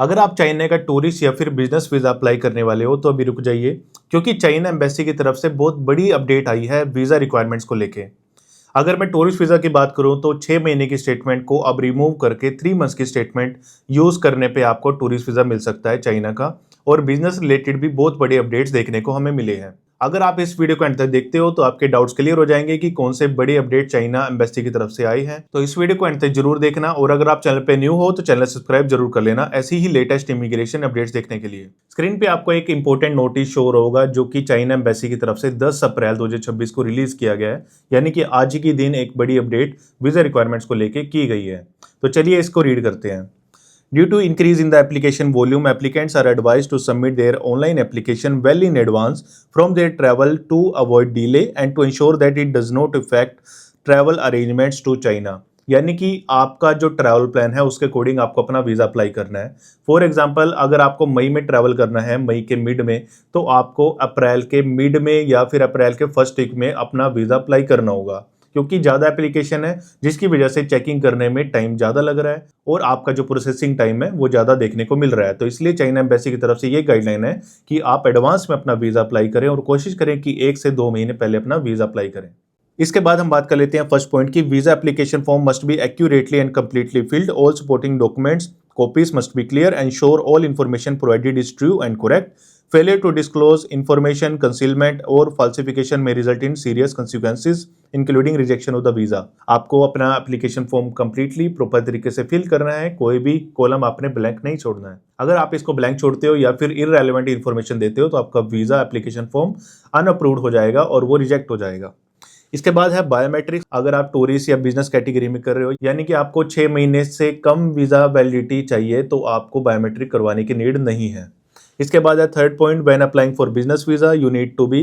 अगर आप चाइना का टूरिस्ट या फिर बिजनेस वीज़ा अप्लाई करने वाले हो तो अभी रुक जाइए, क्योंकि चाइना एम्बेसी की तरफ से बहुत बड़ी अपडेट आई है वीज़ा रिक्वायरमेंट्स को लेके। अगर मैं टूरिस्ट वीज़ा की बात करूं तो 6 महीने की स्टेटमेंट को अब रिमूव करके 3 मंथ्स की स्टेटमेंट यूज़ करने पे आपको टूरिस्ट वीज़ा मिल सकता है चाइना का। और बिजनेस रिलेटेड भी बहुत बड़े अपडेट्स देखने को हमें मिले हैं। अगर आप इस वीडियो को अंत तक देखते हो तो आपके डाउट्स क्लियर हो जाएंगे कि कौन से बड़ी अपडेट चाइना एम्बेसी की तरफ से आई है। तो इस वीडियो को अंत तक जरूर देखना, और अगर आप चैनल पे न्यू हो तो चैनल सब्सक्राइब जरूर कर लेना ऐसी ही लेटेस्ट इमिग्रेशन अपडेट्स देखने के लिए। स्क्रीन पे आपको एक इंपॉर्टेंट नोटिस शो होगा जो कि चाइना एम्बेसी की तरफ से 10 अप्रैल 2026 को रिलीज किया गया है, यानी कि आज ही के दिन एक बड़ी अपडेट वीजा रिक्वायरमेंट्स को लेकर की गई है। तो चलिए इसको रीड करते हैं। Due to increase in the application volume, applicants are advised to submit their online application well in advance from their travel to avoid delay and to ensure that it does not affect travel arrangements to China। यानी कि आपका जो travel plan है उसके according आपको अपना visa apply करना है। फॉर एग्जांपल, अगर आपको मई में ट्रैवल करना है, मई के मिड में, तो आपको अप्रैल के मिड में या फिर अप्रैल के फर्स्ट वीक में अपना वीज़ा अप्लाई करना होगा, क्योंकि ज़्यादा एप्लीकेशन है जिसकी वजह से चेकिंग करने में टाइम ज़्यादा लग रहा है और आपका जो प्रोसेसिंग टाइम है वो ज़्यादा देखने को मिल रहा है। तो इसलिए चाइना एम्बेसी की तरफ से ये गाइडलाइन है कि आप एडवांस में अपना वीज़ा अप्लाई करें और कोशिश करें कि 1 से 2 महीने पहले अपना वीज़ा अप्लाई करें। इसके बाद हम बात कर लेते हैं फर्स्ट पॉइंट की visa application form must be accurately and completely filled, all supporting documents copies must be clear, ensure all information provided is true and correct. Failure to disclose information, concealment और falsification may result in serious consequences including rejection of the visa। आपको अपना application form completely proper तरीके से fill करना है, कोई भी column आपने ब्लैंक नहीं छोड़ना है। अगर आप इसको ब्लैंक छोड़ते हो या फिर इररेलेवेंट इन्फॉर्मेशन देते हो तो आपका वीजा एप्लीकेशन फॉर्म अनअप्रूव्ड हो जाएगा और वो रिजेक्ट हो जाएगा। इसके बाद है बायोमेट्रिक्स। अगर आप टूरिस्ट या बिजनेस कैटेगरी में कर रहे हो, यानी कि आपको 6 महीने से कम वीजा वैलिडिटी चाहिए, तो आपको बायोमेट्रिक करवाने की नीड नहीं है। इसके बाद है third point, when applying for business visa you need to be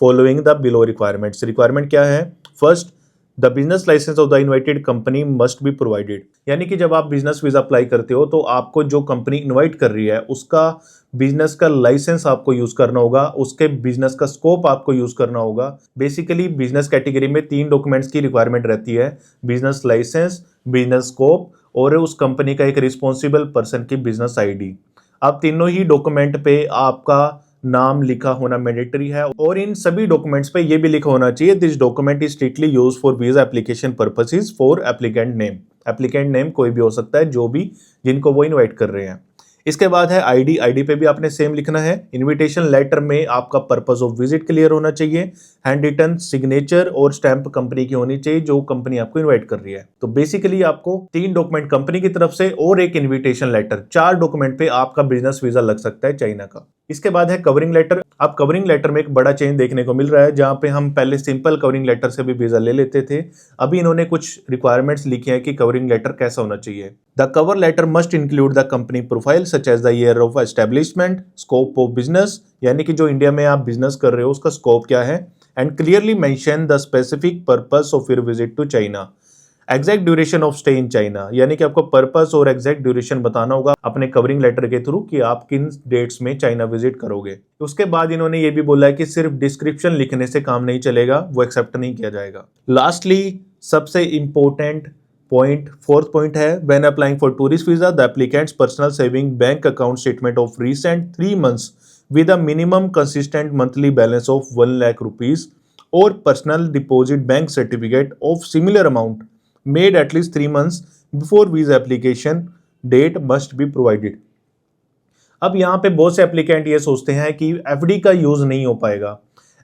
following the below requirements. Requirement क्या है? First, the business licence of the invited company must be provided. यानी कि जब आप बिजनेस वीजा अप्लाई करते हो तो आपको जो कंपनी इन्वाइट कर रही है उसका बिजनेस का लाइसेंस आपको यूज करना होगा, उसके बिजनेस का स्कोप आपको यूज करना होगा। बेसिकली बिजनेस कैटेगरी में 3 डॉक्यूमेंट्स की रिक्वायरमेंट रहती है: बिजनेस लाइसेंस, बिजनेस स्कोप और उस कंपनी का एक रिस्पॉन्सिबल पर्सन की बिजनेस आईडी। अब तीनों ही डॉक्यूमेंट पे आपका नाम लिखा होना मैंडेटरी है, और इन सभी डॉक्यूमेंट्स पे ये भी लिखा होना चाहिए, this document is strictly use for visa application purposes for applicant name. Applicant name कोई भी हो सकता है, जो भी जिनको वो इन्वाइट कर रहे हैं। इसके बाद है आईडी। आईडी पे भी आपने सेम लिखना है। इनविटेशन लेटर में आपका पर्पस ऑफ विजिट क्लियर होना चाहिए। हैंड रिटन सिग्नेचर और स्टैंप कंपनी की होनी चाहिए जो कंपनी आपको इनवाइट कर रही है। तो बेसिकली आपको 3 डॉक्यूमेंट कंपनी की तरफ से और एक इनविटेशन लेटर, 4 डॉक्यूमेंट पे आपका बिजनेस वीजा लग सकता है चाइना का। इसके बाद है कवरिंग लेटर। अब कवरिंग लेटर में एक बड़ा चेंज देखने को मिल रहा है, जहां पे हम पहले सिंपल कवरिंग लेटर से भी वीजा ले लेते थे। अभी इन्होंने कुछ रिक्वायरमेंट्स लिखी है कि कवरिंग लेटर कैसा होना चाहिए। The cover letter must include the company profile such as the year of establishment, scope of business, यानी कि जो इंडिया में आप बिजनेस कर रहे हो उसका स्कोप क्या है, and clearly mention the specific purpose of your visit to China, exact duration of stay in China. यानी कि आपको पर्पस और एग्जैक्ट ड्यूरेशन बताना होगा अपने कवरिंग लेटर के थ्रू कि आप किन डेट्स में चाइना विजिट करोगे। उसके बाद इन्होंने ये भी बोला है कि सिर्फ डिस्क्रिप्शन लिखने से काम नहीं चलेगा, वो एक्सेप्ट नहीं किया जाएगा। लास्टली सबसे इंपॉर्टेंट पॉइंट, फोर्थ पॉइंट है, when applying for tourist visa the applicants personal saving bank account statement of recent 3 months with a minimum consistent monthly balance of 1 lakh rupees or personal deposit bank certificate of similar amount made at least 3 months before visa application date must be provided। अब यहाँ पे बहुत से applicant ये सोचते हैं कि FD का यूज नहीं हो पाएगा।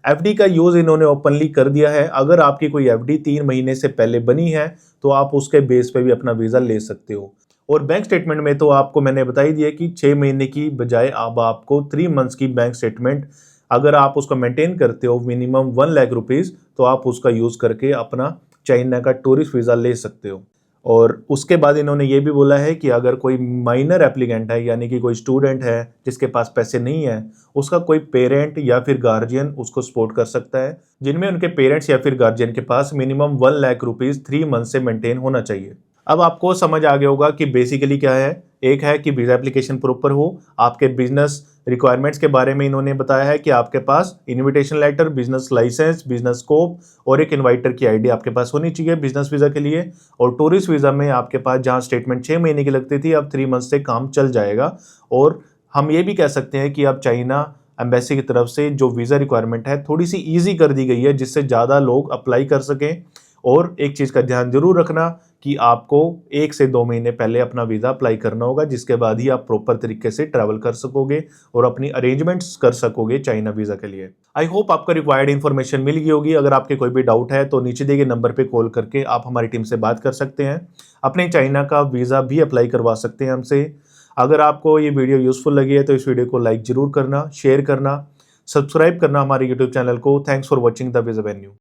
एफडी का यूज इन्होंने ओपनली कर दिया है। अगर आपकी कोई एफडी 3 महीने से पहले बनी है तो आप उसके बेस पे भी अपना वीजा ले सकते हो। और बैंक स्टेटमेंट में तो आपको मैंने बता ही दिया कि 6 महीने की बजाय अब आपको 3 मंथ्स की बैंक स्टेटमेंट, अगर आप उसको मेंटेन करते हो मिनिमम 1 लाख रुपीज़, तो आप उसका यूज़ करके अपना चाइना का टूरिस्ट वीज़ा ले सकते हो। और उसके बाद इन्होंने ये भी बोला है कि अगर कोई माइनर एप्लीकेंट है, यानी कि कोई स्टूडेंट है जिसके पास पैसे नहीं है, उसका कोई पेरेंट या फिर गार्जियन उसको सपोर्ट कर सकता है, जिनमें उनके पेरेंट्स या फिर गार्जियन के पास मिनिमम 1 लाख रुपीज़ 3 मंथ से मेंटेन होना चाहिए। अब आपको समझ आ गया होगा कि बेसिकली क्या है। एक है कि वीजा एप्लीकेशन प्रॉपर हो, आपके बिजनेस रिक्वायरमेंट्स के बारे में इन्होंने बताया है कि आपके पास invitation letter, business licence, business scope और एक इन्वाइटर की आईडी आपके पास होनी चाहिए बिजनेस वीज़ा के लिए। और टूरिस्ट वीज़ा में आपके पास जहां स्टेटमेंट 6 महीने की लगती थी, अब 3 मंथ से काम चल जाएगा। और हम ये भी कह सकते हैं कि अब चाइना एम्बेसी की तरफ से जो वीज़ा रिक्वायरमेंट है थोड़ी सी ईजी कर दी गई है, जिससे ज़्यादा लोग अप्लाई कर सकें। और एक चीज़ का ध्यान जरूर रखना कि आपको 1 से 2 महीने पहले अपना वीज़ा अप्लाई करना होगा, जिसके बाद ही आप प्रॉपर तरीके से ट्रैवल कर सकोगे और अपनी अरेंजमेंट्स कर सकोगे चाइना वीज़ा के लिए। आई होप आपको रिक्वायर्ड इन्फॉर्मेशन मिल गई होगी। अगर आपके कोई भी डाउट है तो नीचे दिए गए नंबर पे कॉल करके आप हमारी टीम से बात कर सकते हैं। अपने चाइना का वीज़ा भी अप्लाई करवा सकते हैं हमसे। अगर आपको ये वीडियो यूजफुल लगी है तो इस वीडियो को लाइक जरूर करना, शेयर करना, सब्सक्राइब करना हमारे यूट्यूब चैनल को। Thanks for watching the visa venue.